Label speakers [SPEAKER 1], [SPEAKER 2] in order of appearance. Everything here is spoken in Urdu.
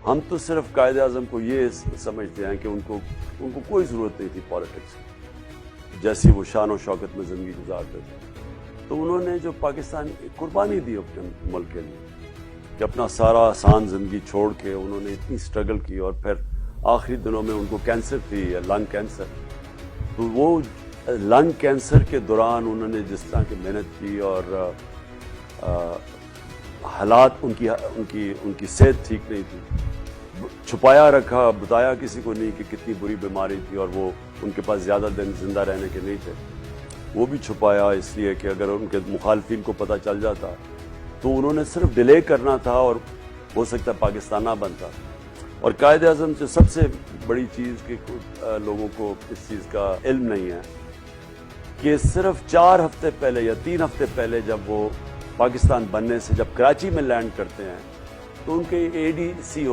[SPEAKER 1] ہم تو صرف قائد اعظم کو یہ سمجھتے ہیں کہ ان کو کوئی ضرورت نہیں تھی پالیٹکس کی، جیسی وہ شان و شوکت میں زندگی گزارتے تھے۔ تو انہوں نے جو پاکستان قربانی دی اپنے ملک کے لیے کہ اپنا سارا آسان زندگی چھوڑ کے انہوں نے اتنی سٹرگل کی، اور پھر آخری دنوں میں ان کو کینسر تھی، لنگ کینسر۔ تو وہ لنگ کینسر کے دوران انہوں نے جس طرح کی محنت کی، اور حالات ان کی صحت ٹھیک نہیں تھی، چھپایا رکھا، بتایا کسی کو نہیں کہ کتنی بری بیماری تھی، اور وہ ان کے پاس زیادہ دن زندہ رہنے کے نہیں تھے، وہ بھی چھپایا اس لیے کہ اگر ان کے مخالفین کو پتہ چل جاتا تو انہوں نے صرف ڈیلے کرنا تھا، اور ہو سکتا ہے پاکستان نہ بنتا۔ اور قائد اعظم سے سب سے بڑی چیز کہ لوگوں کو اس چیز کا علم نہیں ہے کہ صرف 4 ہفتے پہلے یا 3 ہفتے پہلے جب وہ پاکستان بننے سے جب کراچی میں لینڈ کرتے ہیں تو ان کے ADC